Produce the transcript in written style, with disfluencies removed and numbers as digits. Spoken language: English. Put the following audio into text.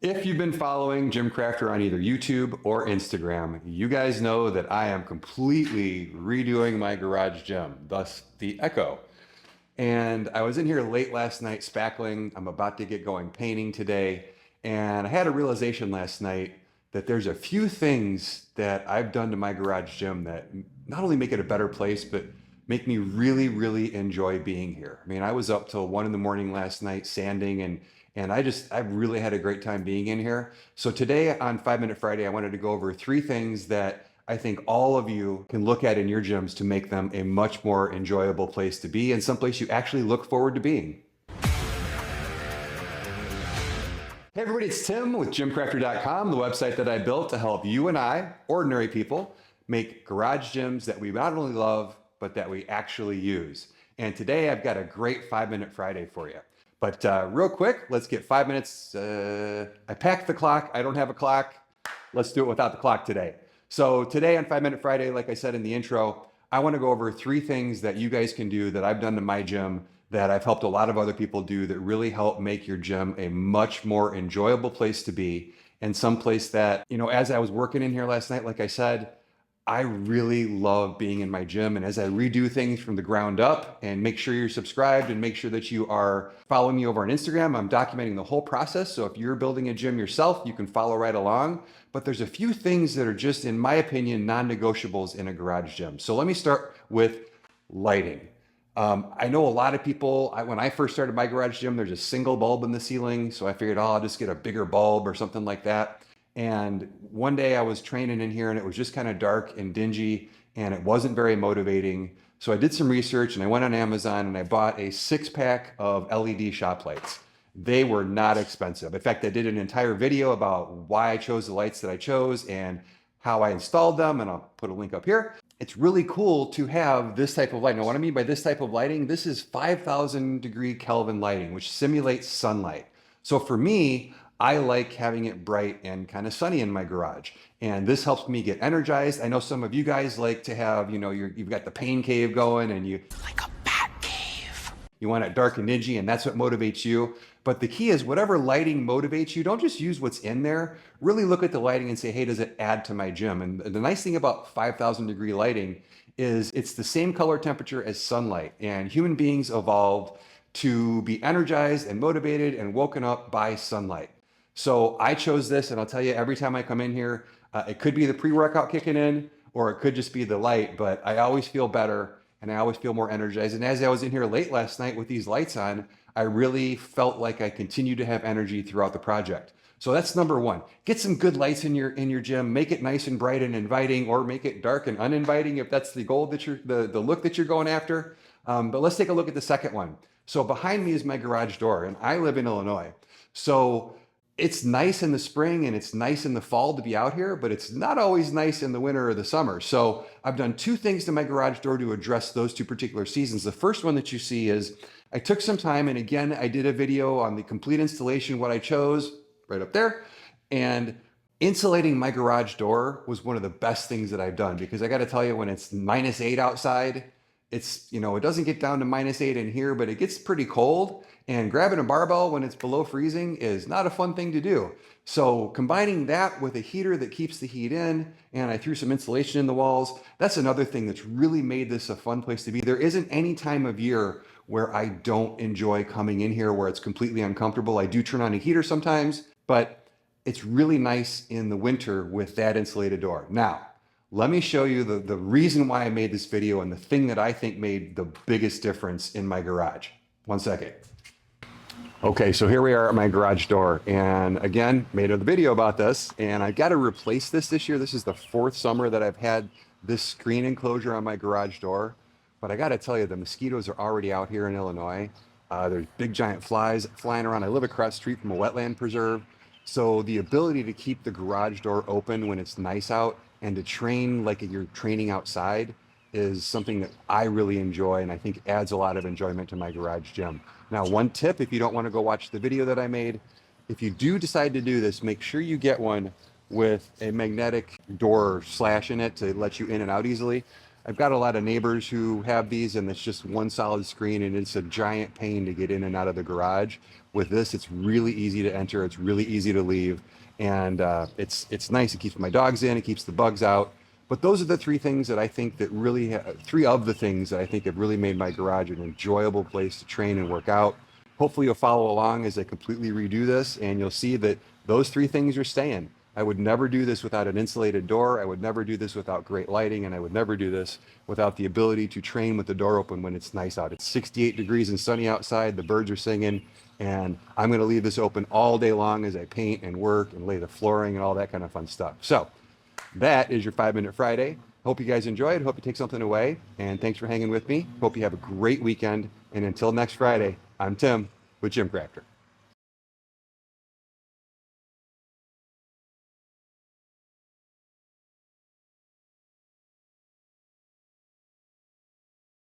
If you've been following GymCrafter on either YouTube or Instagram, you guys know that I am completely redoing my garage gym, thus the echo. And I was in here late last night spackling. I'm about to get going painting today. And I had a realization last night that there's a few things that I've done to my garage gym that not only make it a better place, but make me really, really enjoy being here. I mean, I was up till 1 in the morning last night sanding and I really had a great time being in here. So today on 5 Minute Friday, I wanted to go over three things that I think all of you can look at in your gyms to make them a much more enjoyable place to be and someplace you actually look forward to being. Hey everybody, it's Tim with GymCrafter.com, the website that I built to help you and I, ordinary people, make garage gyms that we not only love, but that we actually use. And today I've got a great 5 Minute Friday for you. But real quick, let's get 5 minutes. I packed the clock. I don't have a clock. Let's do it without the clock today. So today on 5 Minute Friday, like I said in the intro, I want to go over three things that you guys can do that I've done to my gym that I've helped a lot of other people do that really help make your gym a much more enjoyable place to be and someplace that, as I was working in here last night, like I said, I really love being in my gym. And as I redo things from the ground up and make sure you're subscribed and make sure that you are following me over on Instagram, I'm documenting the whole process. So if you're building a gym yourself, you can follow right along. But there's a few things that are just, in my opinion, non-negotiables in a garage gym. So let me start with lighting. I know a lot of people, when I first started my garage gym, there's a single bulb in the ceiling. So I figured, I'll just get a bigger bulb or something like that. And one day I was training in here and it was just kind of dark and dingy and it wasn't very motivating. So I did some research and I went on Amazon and I bought a 6-pack of LED shop lights. They were not expensive. In fact, I did an entire video about why I chose the lights that I chose and how I installed them, and I'll put a link up here. It's really cool to have this type of light. Now, what I mean by this type of lighting, this is 5,000 degree Kelvin lighting, which simulates sunlight. So for me, I like having it bright and kind of sunny in my garage. And this helps me get energized. I know some of you guys like to have, you've got the pain cave going and you like a bat cave. You want it dark and dingy and that's what motivates you. But the key is whatever lighting motivates you, don't just use what's in there. Really look at the lighting and say, hey, does it add to my gym? And the nice thing about 5,000 degree lighting is it's the same color temperature as sunlight. And human beings evolved to be energized and motivated and woken up by sunlight. So I chose this, and I'll tell you, every time I come in here, it could be the pre-workout kicking in, or it could just be the light, but I always feel better and I always feel more energized. And as I was in here late last night with these lights on, I really felt like I continued to have energy throughout the project. So that's number one. Get some good lights in your gym, make it nice and bright and inviting, or make it dark and uninviting if that's the goal that the look that you're going after. But let's take a look at the second one. So behind me is my garage door, and I live in Illinois. So it's nice in the spring and it's nice in the fall to be out here, but it's not always nice in the winter or the summer. So I've done two things to my garage door to address those two particular seasons. The first one that you see is I took some time, and again, I did a video on the complete installation, what I chose right up there. And insulating my garage door was one of the best things that I've done, because I got to tell you, when it's -8 outside, it's, it doesn't get down to -8 in here, but it gets pretty cold. And grabbing a barbell when it's below freezing is not a fun thing to do. So combining that with a heater that keeps the heat in, and I threw some insulation in the walls, that's another thing that's really made this a fun place to be. There isn't any time of year where I don't enjoy coming in here where it's completely uncomfortable. I do turn on a heater sometimes, but it's really nice in the winter with that insulated door. Now, let me show you the reason why I made this video and the thing that I think made the biggest difference in my garage. One second. Okay, so here we are at my garage door, and again, made a video about this, and I got to replace this year. This is the 4th summer that I've had this screen enclosure on my garage door, but I got to tell you, the mosquitoes are already out here in Illinois. There's big giant flies flying around. I live across the street from a wetland preserve, so the ability to keep the garage door open when it's nice out and to train like you're training outside is something that I really enjoy, and I think adds a lot of enjoyment to my garage gym. Now, one tip, if you don't want to go watch the video that I made, if you do decide to do this, make sure you get one with a magnetic door slash in it to let you in and out easily. I've got a lot of neighbors who have these, and it's just one solid screen, and it's a giant pain to get in and out of the garage With this, it's really easy to enter. It's really easy to leave. And it's nice. It keeps my dogs in. It keeps the bugs out. But those are the three things that I think that really, three of the things that I think have really made my garage an enjoyable place to train and work out. Hopefully you'll follow along as I completely redo this, and you'll see that those three things are staying. I would never do this without an insulated door. I would never do this without great lighting, and I would never do this without the ability to train with the door open when it's nice out. It's 68 degrees and sunny outside. The birds are singing, and I'm going to leave this open all day long as I paint and work and lay the flooring and all that kind of fun stuff. So that is your 5-Minute Friday. Hope you guys enjoyed. Hope you take something away. And thanks for hanging with me. Hope you have a great weekend. And until next Friday, I'm Tim with GymCrafter.